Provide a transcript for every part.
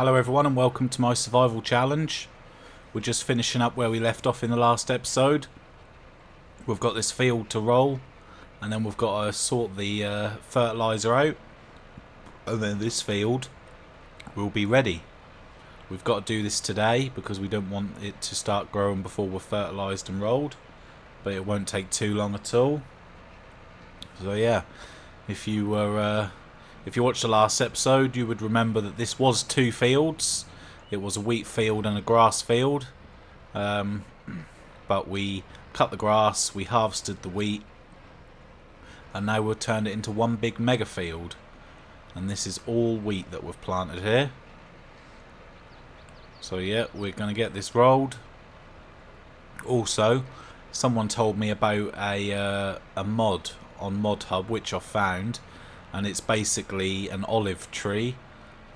Hello everyone and welcome to my survival challenge. We're just finishing up where we left off in the last episode. We've got this field to roll and then we've got to sort the fertiliser out, and then this field will be ready. We've got to do this today because we don't want it to start growing before we're fertilised and rolled, but it won't take too long at all. So yeah, if you watched the last episode, you would remember that this was two fields. It was a wheat field and a grass field. But we cut the grass, we harvested the wheat, and now we've turned it into one big mega field. And this is all wheat that we've planted here. So yeah, we're going to get this rolled. Also, someone told me about a mod on Mod Hub, which I found. And it's basically an olive tree.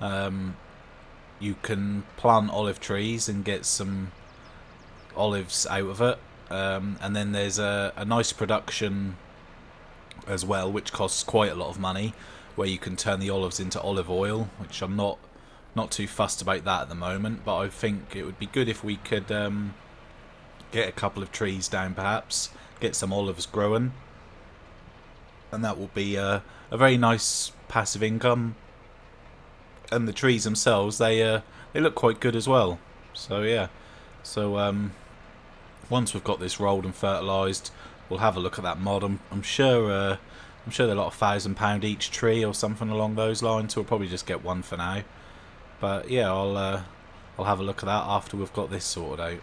You can plant olive trees and get some olives out of it, and then there's a nice production as well, which costs quite a lot of money, where you can turn the olives into olive oil, which I'm not too fussed about that at the moment, but I think it would be good if we could get a couple of trees down, perhaps get some olives growing, and that will be a very nice passive income. And the trees themselves, they look quite good as well. So yeah, so once we've got this rolled and fertilised, we'll have a look at that mod. I'm sure they're a lot of £1,000 each tree or something along those lines. So we'll probably just get one for now. But yeah, I'll have a look at that after we've got this sorted out.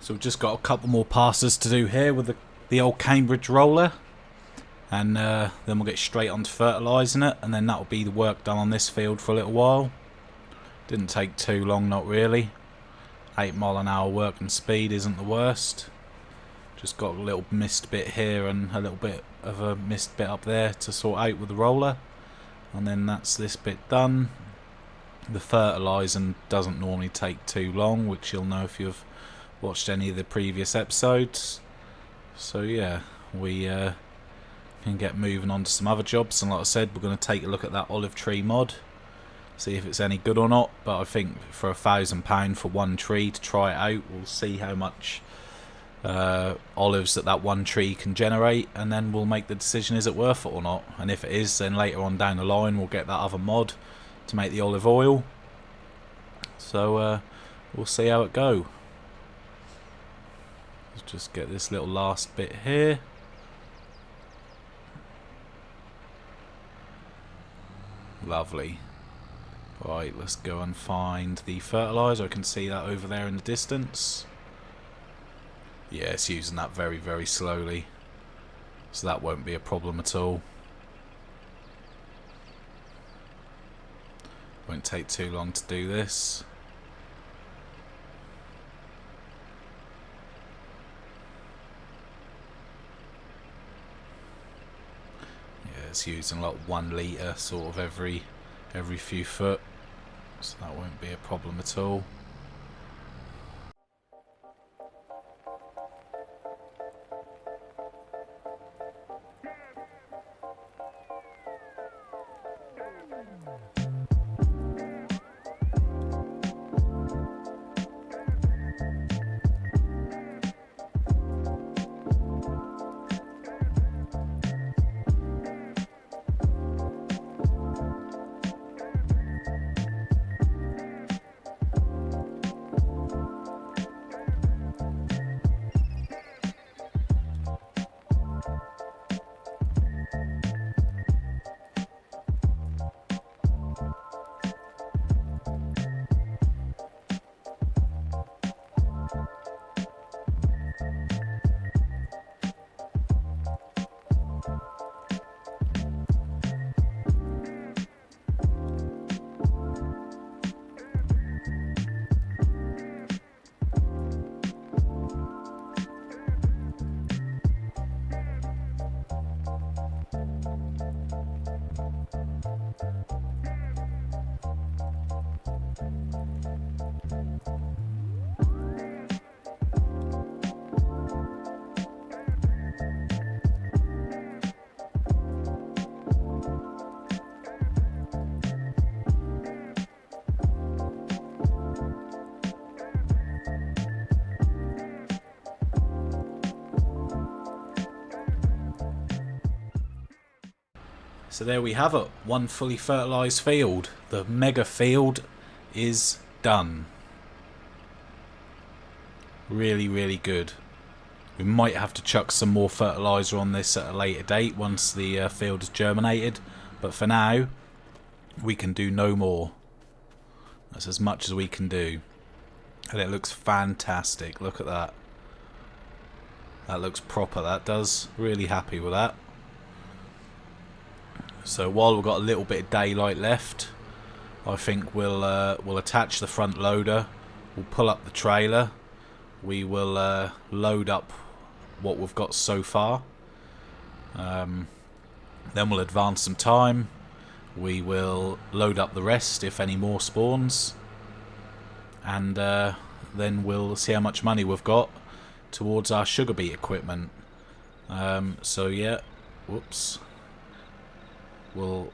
So we've just got a couple more passes to do here with the old Cambridge roller, and then we'll get straight on to fertilising it, and then that'll be the work done on this field for a little while. Didn't take too long, not really. 8 mile an hour working speed isn't the worst. Just got a little missed bit here and a little bit of a missed bit up there to sort out with the roller, and then that's this bit done. The fertilising doesn't normally take too long, which you'll know if you've watched any of the previous episodes. So yeah, we can get moving on to some other jobs, and like I said, we're going to take a look at that olive tree mod, see if it's any good or not. But I think for £1,000 for one tree to try it out, we'll see how much olives that one tree can generate, and then we'll make the decision, is it worth it or not. And if it is, then later on down the line we'll get that other mod to make the olive oil. So we'll see how it goes. Let's just get this little last bit here. Lovely. Right, let's go and find the fertiliser. I can see that over there in the distance. Yeah, it's using that very, very slowly, so that won't be a problem at all. Won't take too long to do this. it's using like 1 litre sort of every few foot, so that won't be a problem at all. So there we have it. One fully fertilised field. The mega field is done. Really, really good. We might have to chuck some more fertiliser on this at a later date once the field is germinated. But for now, we can do no more. That's as much as we can do. And it looks fantastic. Look at that. That looks proper, that does. Really happy with that. So while we've got a little bit of daylight left, I think we'll attach the front loader. We'll pull up the trailer. We will load up what we've got so far. Then we'll advance some time. We will load up the rest if any more spawns. And then we'll see how much money we've got towards our sugar beet equipment. So yeah, whoops. We'll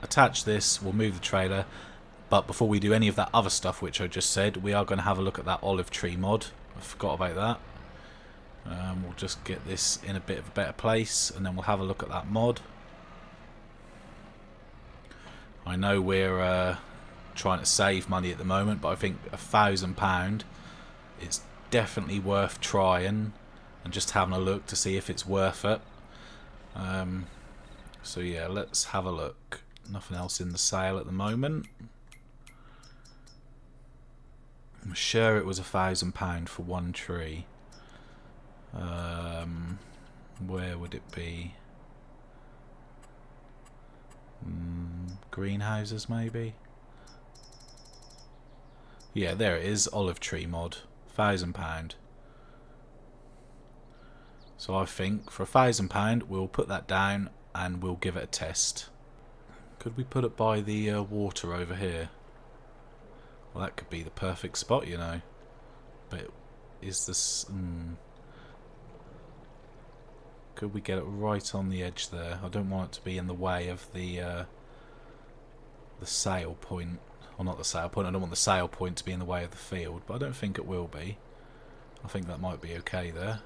attach this, we'll move the trailer, but before we do any of that other stuff which I just said, we are going to have a look at that olive tree mod. I forgot about that. We'll just get this in a bit of a better place and then we'll have a look at that mod. I know we're trying to save money at the moment, but I think £1,000 is definitely worth trying and just having a look to see if it's worth it. So yeah, let's have a look. Nothing else in the sale at the moment. I'm sure it was £1,000 for one tree. Where would it be? Greenhouses maybe? Yeah, there it is. Olive tree mod. £1,000. So I think for £1,000 we'll put that down and we'll give it a test. Could we put it by the water over here? Well, that could be the perfect spot, you know. But is this... Could we get it right on the edge there? I don't want it to be in the way of the sail point. Well, not the sail point. I don't want the sail point to be in the way of the field, but I don't think it will be. I think that might be okay there.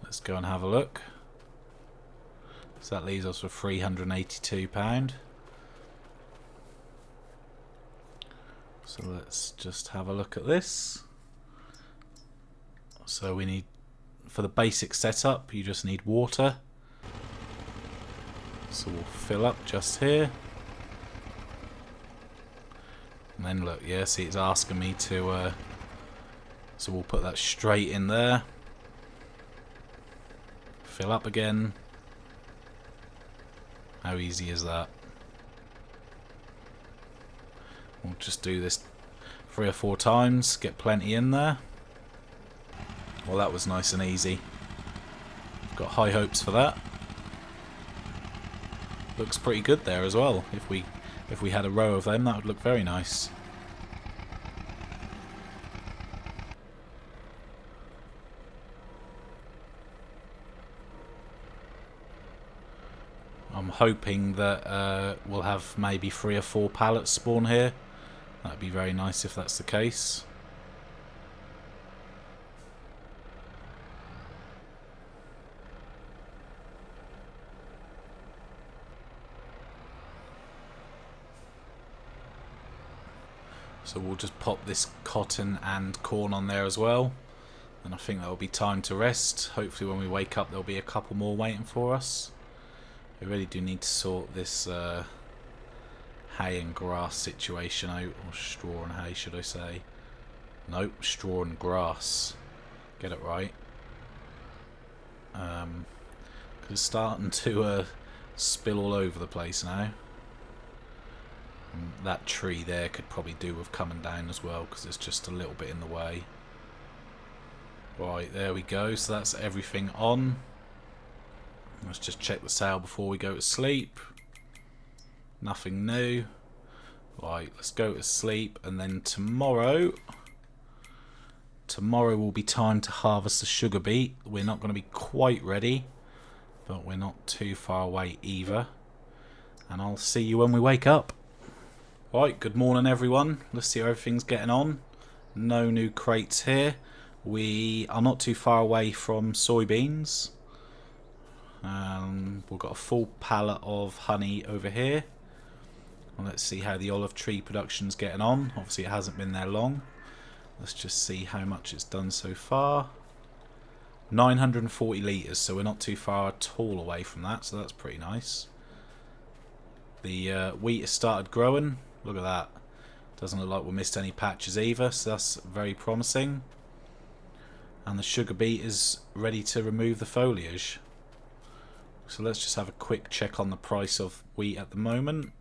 Let's go and have a look. So that leaves us with £382. So let's just have a look at this. So we need, for the basic setup, you just need water. So we'll fill up just here. And then look, yeah, see it's asking me to, so we'll put that straight in there. Fill up again. How easy is that? We'll just do this 3 or 4 times, get plenty in there. Well, that was nice and easy. Got high hopes for that. Looks pretty good there as well. If we had a row of them, that would look very nice. I'm hoping that we'll have maybe 3 or 4 pallets spawn here. That'd be very nice if that's the case. So we'll just pop this cotton and corn on there as well. And I think that'll be time to rest. Hopefully when we wake up there'll be a couple more waiting for us. We really do need to sort this hay and grass situation out, or straw and hay should I say. Nope, straw and grass. Get it right. Because it's starting to spill all over the place now. And that tree there could probably do with coming down as well, because it's just a little bit in the way. Right, there we go, so that's everything on. Let's just check the sail before we go to sleep. Nothing new. Right, let's go to sleep, and then tomorrow will be time to harvest the sugar beet. We're not going to be quite ready, but we're not too far away either. And I'll see you when we wake up. Right, good morning everyone. Let's see how everything's getting on. No new crates here. We are not too far away from soybeans. We've got a full pallet of honey over here. And let's see how the olive tree production's getting on. Obviously it hasn't been there long. Let's just see how much it's done so far. 940 litres, so we're not too far at all away from that, so that's pretty nice. The wheat has started growing. Look at that. Doesn't look like we missed any patches either, so that's very promising. And the sugar beet is ready to remove the foliage. So let's just have a quick check on the price of wheat at the moment.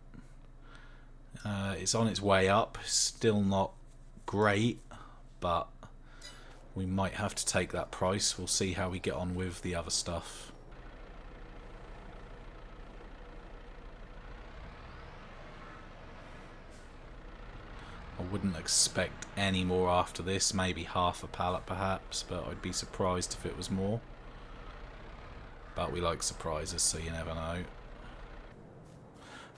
It's on its way up. Still not great, but we might have to take that price. We'll see how we get on with the other stuff. I wouldn't expect any more after this. Maybe half a pallet perhaps, but I'd be surprised if it was more. But we like surprises, so you never know.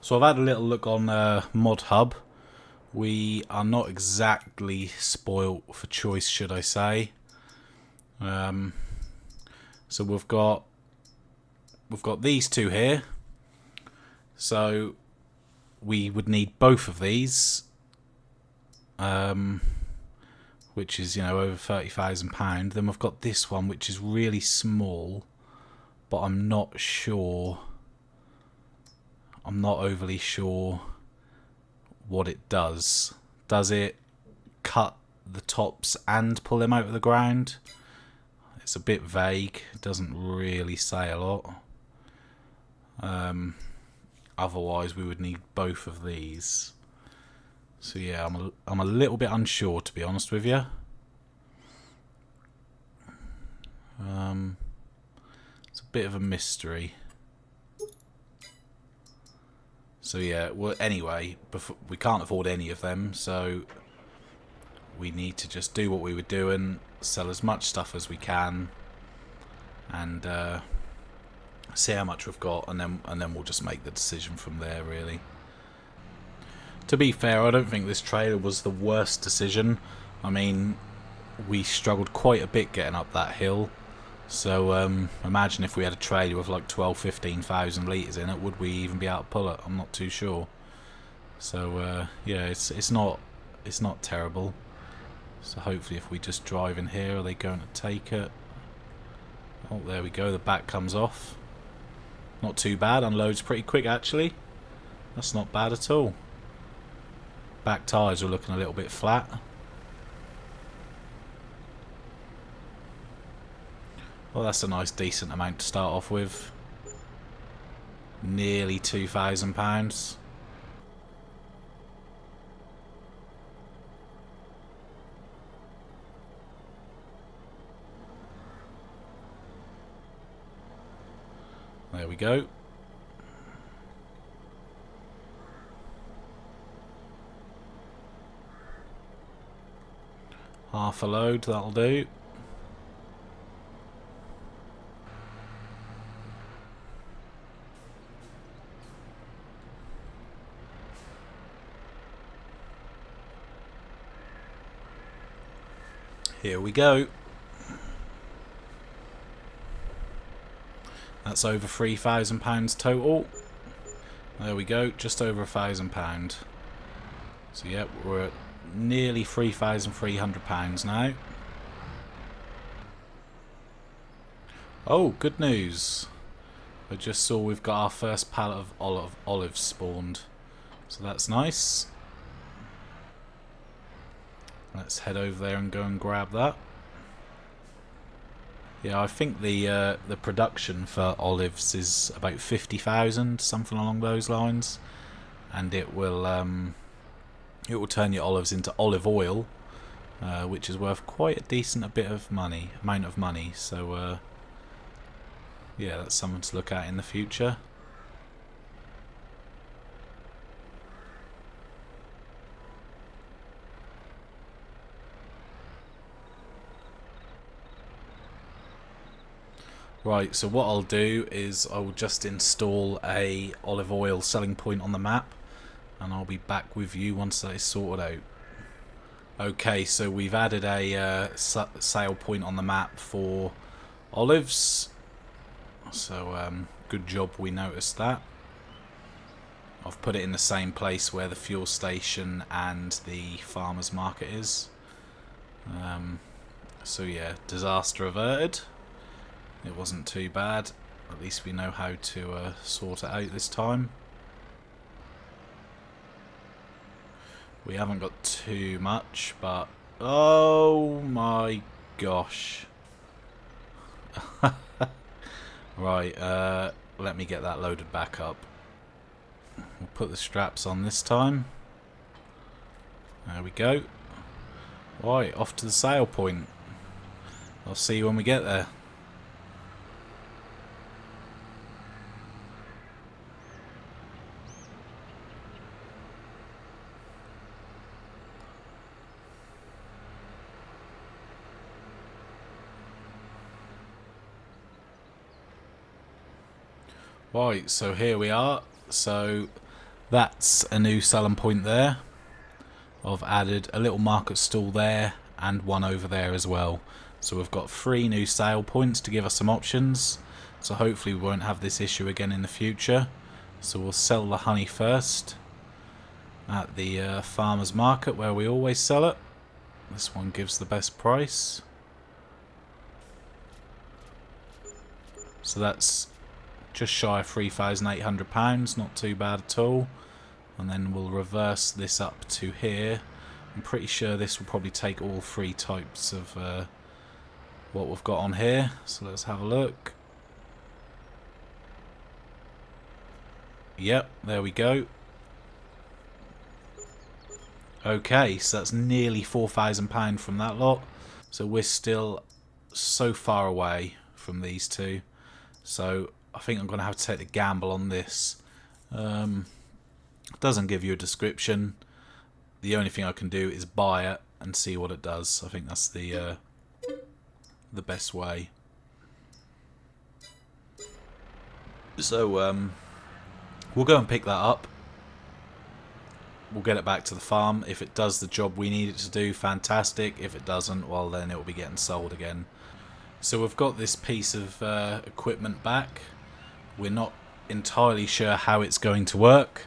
So I've had a little look on Mod Hub. We are not exactly spoilt for choice, should I say. So we've got these two here. So we would need both of these, which is, you know, over £30,000. Then we've got this one, which is really small, but I'm not sure. I'm not overly sure what it does. Does it cut the tops and pull them out of the ground? It's a bit vague. It doesn't really say a lot. Otherwise we would need both of these. So yeah, I'm a little bit unsure, to be honest with you. It's a bit of a mystery. So yeah, well, anyway, we can't afford any of them, so we need to just do what we were doing, sell as much stuff as we can, and see how much we've got, and then we'll just make the decision from there, really. To be fair, I don't think this trailer was the worst decision. I mean, we struggled quite a bit getting up that hill. So imagine if we had a trailer with like 12,000-15,000 litres in it, would we even be able to pull it? I'm not too sure. So yeah, it's not terrible. So hopefully if we just drive in here, are they going to take it? Oh, there we go, the back comes off. Not too bad, unloads pretty quick actually. That's not bad at all. Back tyres are looking a little bit flat. Well, that's a nice decent amount to start off with. Nearly £2,000. There we go. Half a load, that'll do. Here we go. That's over £3,000 total. There we go, just over £1,000. So yeah, we're at nearly £3,300 now. Oh, good news. I just saw we've got our first pallet of olives spawned. So that's nice. Let's head over there and go and grab that. Yeah, I think the production for olives is about 50,000, something along those lines, and it will turn your olives into olive oil, which is worth quite a decent amount of money. So yeah, that's something to look at in the future. Right, so what I'll do is I will just install a olive oil selling point on the map, and I'll be back with you once that is sorted out. Okay, so we've added a sale point on the map for olives. So good job we noticed that. I've put it in the same place where the fuel station and the farmer's market is. So yeah, disaster averted. It wasn't too bad. At least we know how to sort it out this time. We haven't got too much, but oh my gosh. Right, let me get that loaded back up. We'll put the straps on this time. There we go. Right, off to the sale point. I'll see you when we get there. Right, so here we are. So that's a new selling point there. I've added a little market stall there and one over there as well. So we've got 3 new sale points to give us some options. So hopefully we won't have this issue again in the future. So we'll sell the honey first at the farmer's market where we always sell it. This one gives the best price. So that's just shy of £3,800, not too bad at all. And then we'll reverse this up to here. I'm pretty sure this will probably take all 3 types of what we've got on here. So let's have a look. Yep, there we go. Okay, so that's nearly £4,000 from that lot. So we're still so far away from these two. So I think I'm going to have to take the gamble on this. It doesn't give you a description. The only thing I can do is buy it and see what it does. I think that's the best way. So we'll go and pick that up. We'll get it back to the farm. If it does the job we need it to do, fantastic. If it doesn't, well then it will be getting sold again. So we've got this piece of equipment back. We're not entirely sure how it's going to work.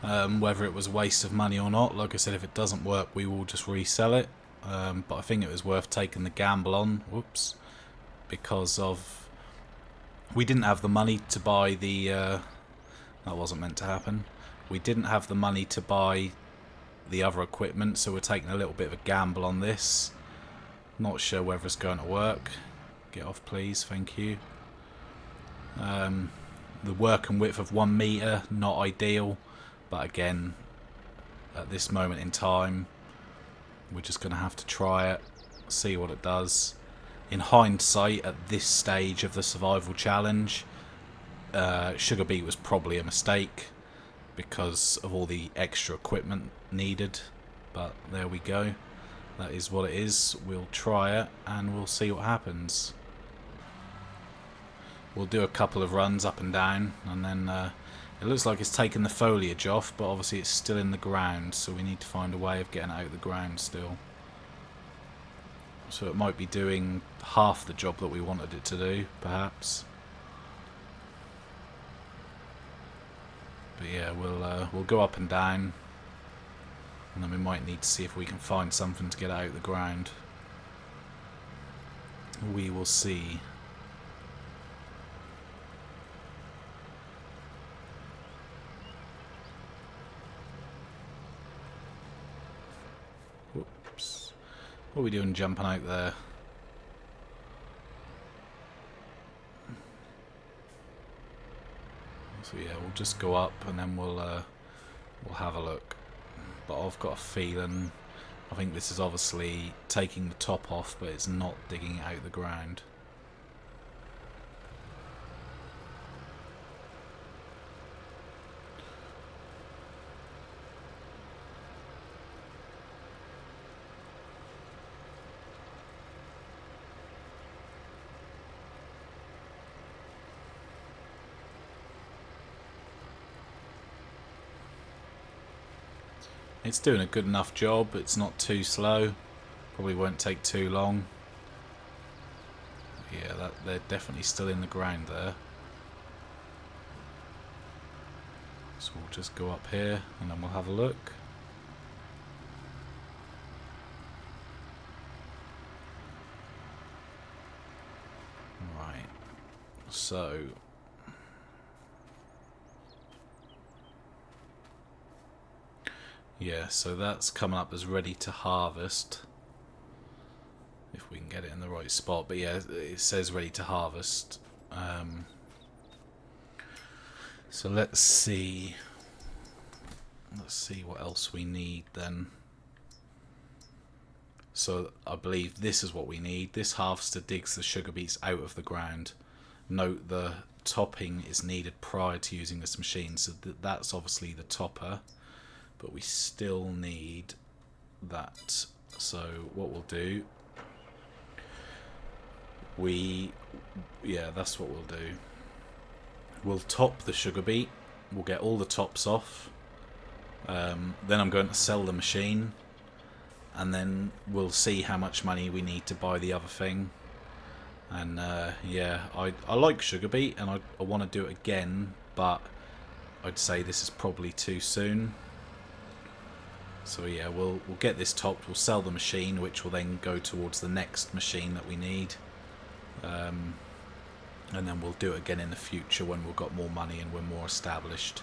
Whether it was a waste of money or not. Like I said, if it doesn't work, we will just resell it. But I think it was worth taking the gamble on. Whoops. Because of... we didn't have the money to buy the... that wasn't meant to happen. We didn't have the money to buy the other equipment, so we're taking a little bit of a gamble on this. Not sure whether it's going to work. Get off, please. Thank you. The working width of 1 metre, not ideal. But again, at this moment in time, we're just going to have to try it, see what it does. In hindsight, at this stage of the survival challenge, Sugar Beet was probably a mistake because of all the extra equipment needed. But there we go. That is what it is. We'll try it and we'll see what happens. We'll do a couple of runs up and down, and then it looks like it's taken the foliage off, but obviously it's still in the ground, so we need to find a way of getting it out of the ground still. So it might be doing half the job that we wanted it to do, perhaps. But yeah, we'll go up and down, and then we might need to see if we can find something to get it out of the ground. We will see. Whoops. What are we doing jumping out there? So yeah, we'll just go up and then we'll have a look. But I've got a feeling, I think this is obviously taking the top off, but it's not digging it out of the ground. It's doing a good enough job. It's not too slow. Probably won't take too long. Yeah, they're definitely still in the ground there. So we'll just go up here and then we'll have a look. Right. So yeah, so that's coming up as ready to harvest. If we can get it in the right spot. But yeah, it says ready to harvest. So let's see what else we need then. So I believe this is what we need. This harvester digs the sugar beets out of the ground. Note the topping is needed prior to using this machine, so that's obviously the topper, but we still need that. So what we'll do, that's what we'll do. We'll top the sugar beet. We'll get all the tops off. Then I'm going to sell the machine, and then we'll see how much money we need to buy the other thing. And yeah, I like sugar beet, and I want to do it again, but I'd say this is probably too soon. So yeah, we'll get this topped. We'll sell the machine, which will then go towards the next machine that we need. And then we'll do it again in the future when we've got more money and we're more established.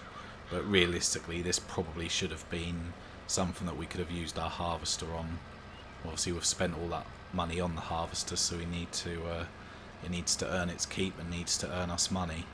But realistically, this probably should have been something that we could have used our harvester on. Obviously, we've spent all that money on the harvester, so we need to. It needs to earn its keep and needs to earn us money.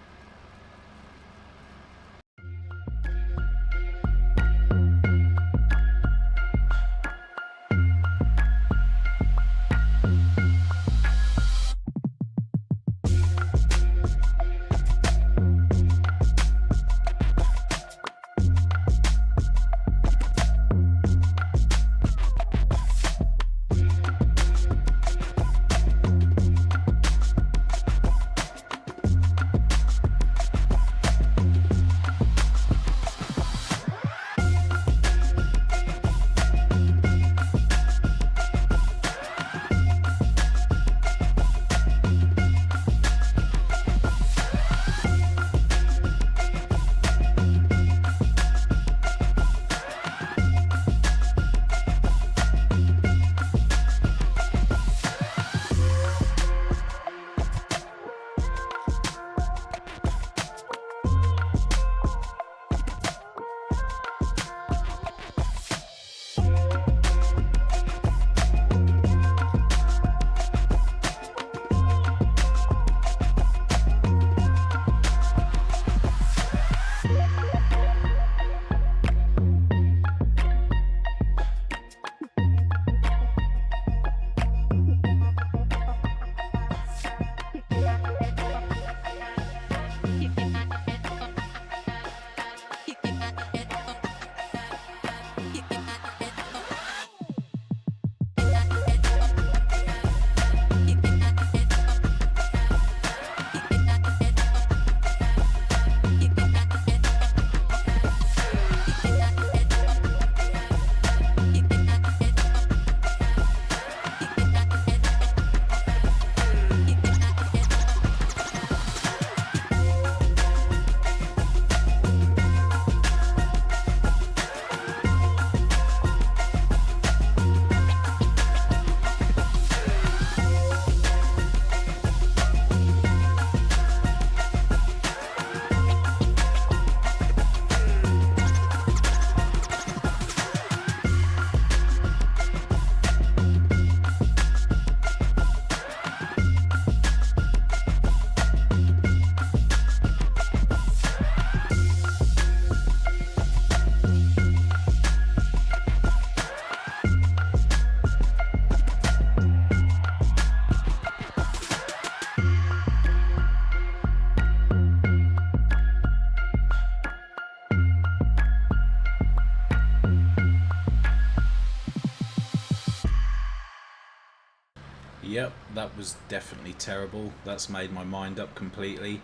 Yep, that was definitely terrible. That's made my mind up completely.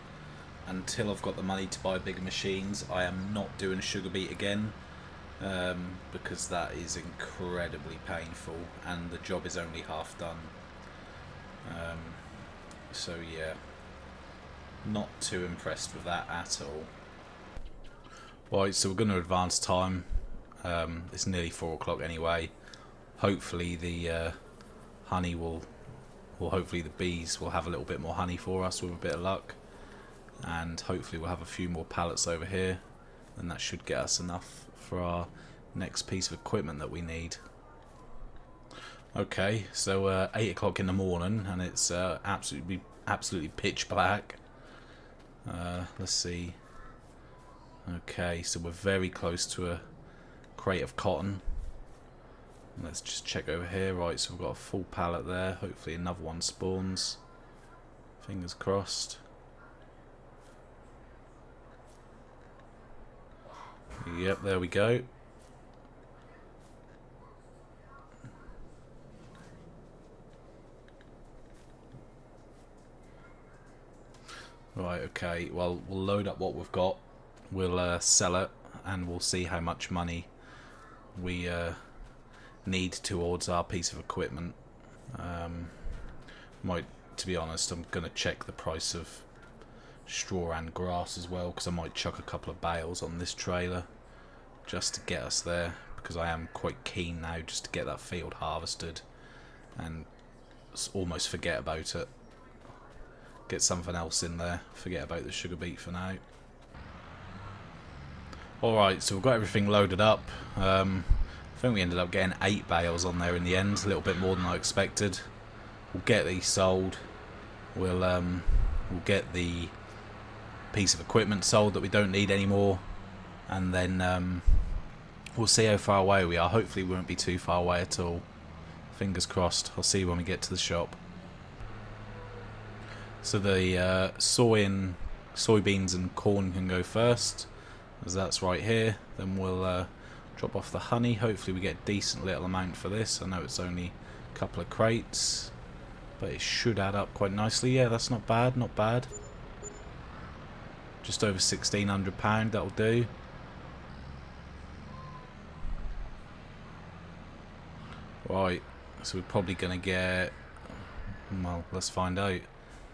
Until I've got the money to buy bigger machines, I am not doing sugar beet again. because that is incredibly painful and the job is only half done. So yeah, not too impressed with that at all. Right, so we're going to advance time. It's nearly 4 o'clock anyway. Hopefully the honey will, or hopefully the bees will have a little bit more honey for us with a bit of luck. And hopefully we'll have a few more pallets over here, and that should get us enough for our next piece of equipment that we need. Okay, so 8 o'clock in the morning, and it's absolutely pitch black. Let's see. Okay, so we're very close to a crate of cotton. Let's just check over here. Right, so we've got a full pallet there. Hopefully another one spawns. Fingers crossed. Yep, there we go. Right, okay, well, we'll load up what we've got. We'll sell it, and we'll see how much money we need towards our piece of equipment. To be honest, I'm going to check the price of straw and grass as well, because I might chuck a couple of bales on this trailer just to get us there, because I am quite keen now just to get that field harvested and almost forget about it. Get something else in there, forget about the sugar beet for now. Alright, so we've got everything loaded up. I think we ended up getting 8 bales on there in the end, a little bit more than I expected. We'll get these sold. We'll get the piece of equipment sold that we don't need anymore, and then we'll see how far away we are. Hopefully we won't be too far away at all. Fingers crossed. I'll see you when we get to the shop. So the soybeans and corn can go first, as that's right here. Then we'll drop off the honey. Hopefully we get a decent little amount for this. I know it's only a couple of crates, but it should add up quite nicely. Yeah, that's not bad, not bad. Just over £1,600, that'll do. Right, so we're probably going to get, well, let's find out.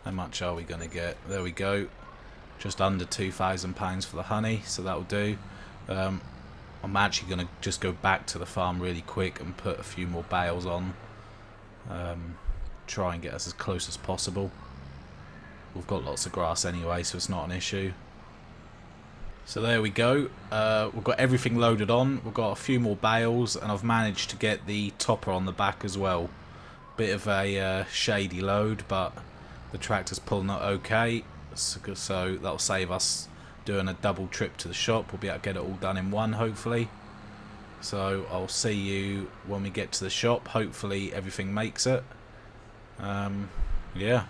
How much are we going to get? There we go. Just under £2,000 for the honey, so that'll do. I'm actually going to just go back to the farm really quick and put a few more bales on. Try and get us as close as possible. We've got lots of grass anyway, so it's not an issue. So there we go. We've got everything loaded on. We've got a few more bales, and I've managed to get the topper on the back as well. Bit of a shady load, but the tractor's pulling it okay, so that'll save us doing a double trip to the shop. We'll be able to get it all done in one, hopefully. So I'll see you when we get to the shop. Hopefully everything makes it. Yeah,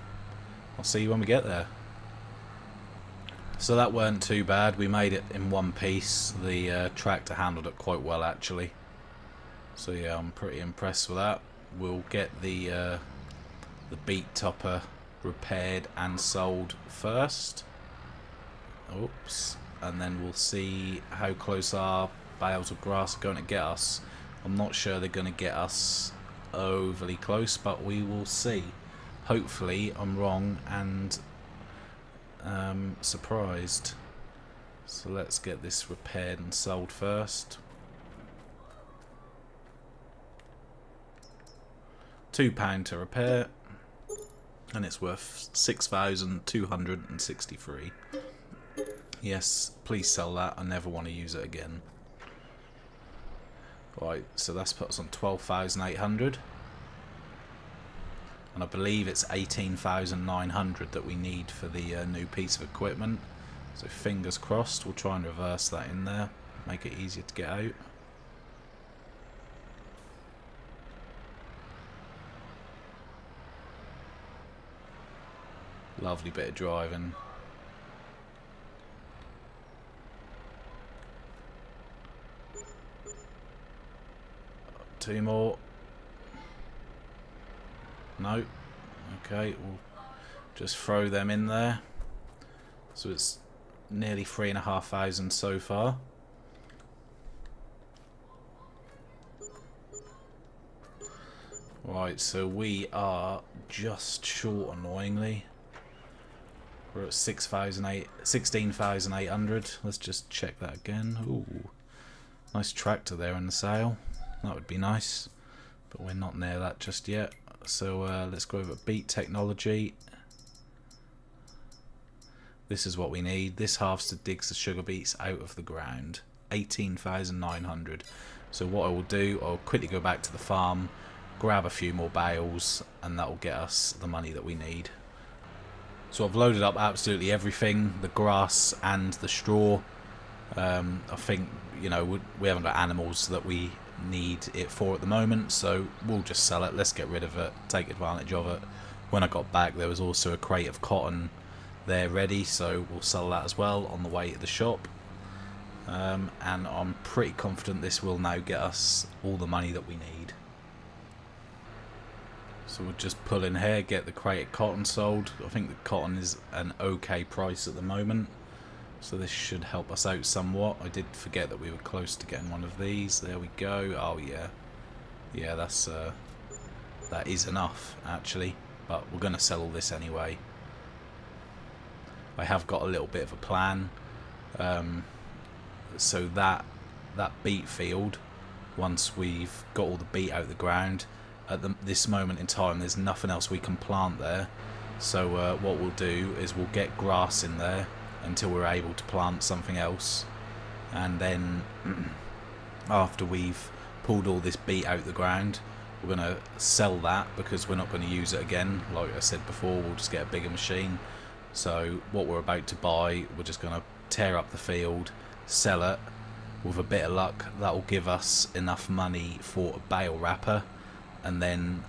I'll see you when we get there. So that weren't too bad. We made it in one piece. The tractor handled it quite well, actually. So yeah, I'm pretty impressed with that. We'll get the beet topper repaired and sold first. Oops. And then we'll see how close our bales of grass are going to get us. I'm not sure they're going to get us overly close, but we will see. Hopefully I'm wrong and surprised. So let's get this repaired and sold first. £2 to repair, and it's worth 6,263. Yes, please sell that. I never want to use it again. Right, so that's put us on 12,800, and I believe it's 18,900 that we need for the new piece of equipment. So fingers crossed. We'll try and reverse that in there, make it easier to get out. Lovely bit of driving. Two more. No. Okay, we'll just throw them in there. So it's nearly 3,500 so far. Right, so we are just short, annoyingly. We're at 16,800. Let's just check that again. Ooh, nice tractor there in the sale. That would be nice, but we're not near that just yet. So let's go over beet technology. This is what we need. This harvester digs the sugar beets out of the ground. 18,900. So what I will do, I'll quickly go back to the farm, grab a few more bales, and that will get us the money that we need. So I've loaded up absolutely everything, the grass and the straw. I think, you know, we haven't got animals that we need it for at the moment, so we'll just sell it. Let's get rid of it, take advantage of it. When I got back, there was also a crate of cotton there ready, so we'll sell that as well on the way to the shop. And I'm pretty confident this will now get us all the money that we need. So we'll just pull in here, get the crate of cotton sold. I think the cotton is an okay price at the moment, so this should help us out somewhat. I did forget that we were close to getting one of these. There we go. Oh yeah, yeah, that is enough actually, but we're going to sell all this anyway. I have got a little bit of a plan. So that beet field, once we've got all the beet out of the ground, at this moment in time there's nothing else we can plant there. So what we'll do is we'll get grass in there until we're able to plant something else, and then after we've pulled all this beet out of the ground, we're going to sell that because we're not going to use it again. Like I said before, we'll just get a bigger machine. So what we're about to buy, we're just going to tear up the field, sell it. With a bit of luck, that will give us enough money for a bale wrapper, and then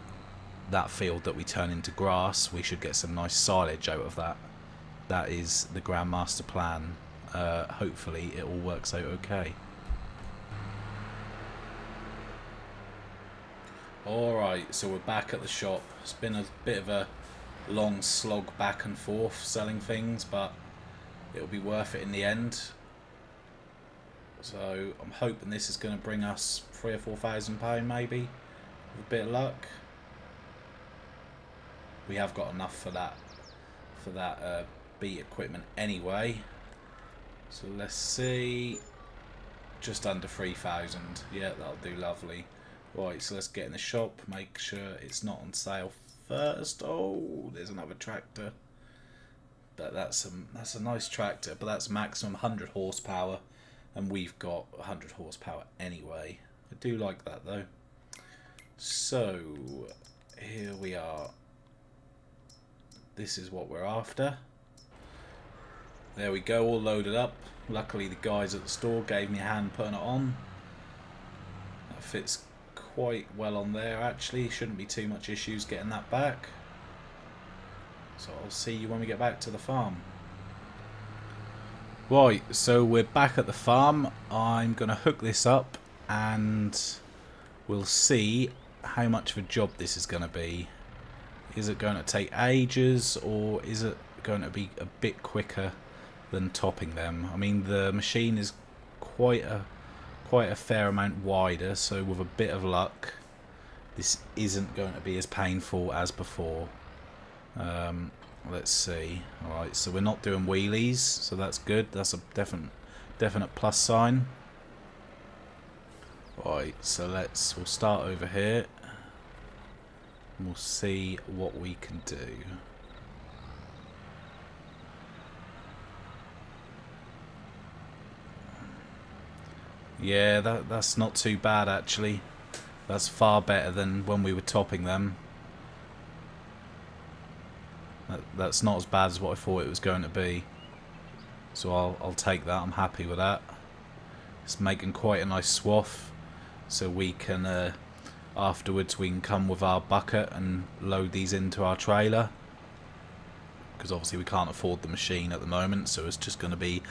that field that we turn into grass, we should get some nice silage out of that. That is the Grandmaster plan. Hopefully it all works out okay. Alright, so we're back at the shop. It's been a bit of a long slog back and forth selling things, but it'll be worth it in the end. So I'm hoping this is going to bring us £3,000 or £4,000 maybe, with a bit of luck. We have got enough for that beet equipment anyway. So let's see, just under 3,000. Yeah, that'll do lovely. Right, so let's get in the shop, make sure it's not on sale first. Oh, there's another tractor. But that's a nice tractor, but that's maximum 100 horsepower, and we've got 100 horsepower anyway. I do like that though. So here we are. This is what we're after. There we go, all loaded up. Luckily the guys at the store gave me a hand putting it on. That fits quite well on there actually. Shouldn't be too much issues getting that back. So I'll see you when we get back to the farm. Right, so we're back at the farm. I'm going to hook this up and we'll see how much of a job this is going to be. Is it going to take ages, or is it going to be a bit quicker than topping them? I mean, the machine is quite a fair amount wider, so with a bit of luck this isn't going to be as painful as before. Let's see. Alright, so we're not doing wheelies, so that's good. That's a definite plus sign. Alright, so we'll start over here and we'll see what we can do. Yeah, that's not too bad actually. That's far better than when we were topping them. That's not as bad as what I thought it was going to be. So I'll take that. I'm happy with that. It's making quite a nice swath. So we can afterwards we can come with our bucket and load these into our trailer. Because obviously we can't afford the machine at the moment, so it's just going to be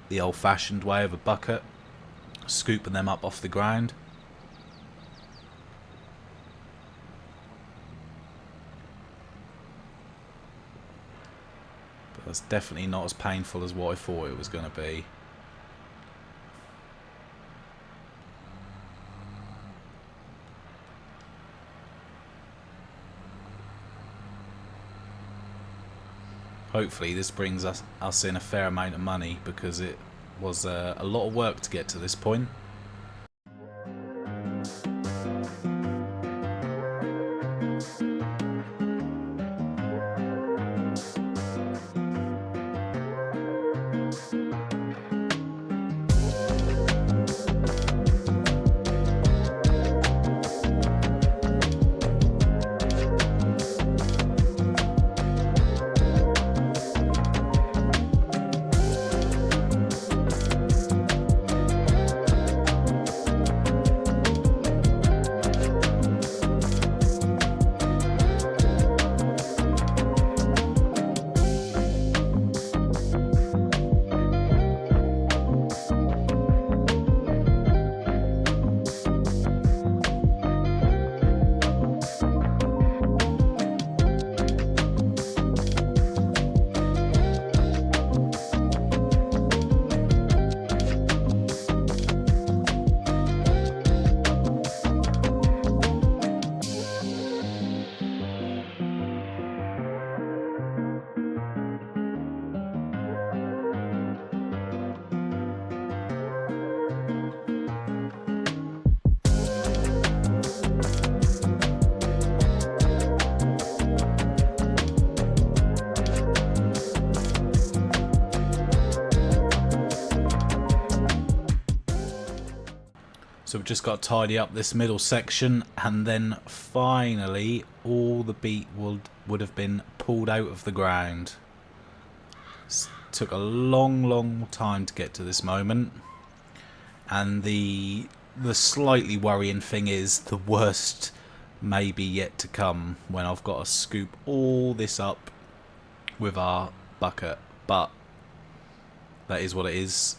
the old-fashioned way of a bucket, scooping them up off the ground. But that's definitely not as painful as what I thought it was going to be. hopefully this brings us in a fair amount of money, because it was a lot of work to get to this point. So we've just got to tidy up this middle section, and then finally all the beet would have been pulled out of the ground. Took a long time to get to this moment, and the slightly worrying thing is the worst may be yet to come, when I've got to scoop all this up with our bucket, but that is what it is.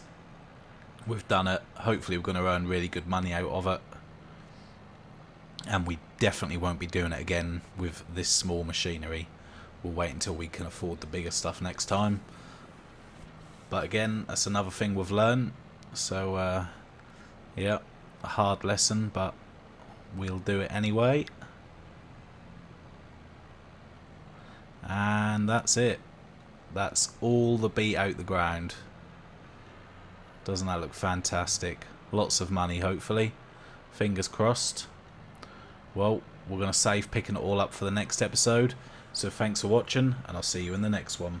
We've done it. Hopefully we're going to earn really good money out of it, and we definitely won't be doing it again with this small machinery. We'll wait until we can afford the bigger stuff next time. But again, that's another thing we've learned. So yeah, a hard lesson, but we'll do it anyway. And that's it. That's all the beet out the ground. Doesn't that look fantastic? Lots of money, hopefully. Fingers crossed. Well, we're going to save picking it all up for the next episode. So thanks for watching, and I'll see you in the next one.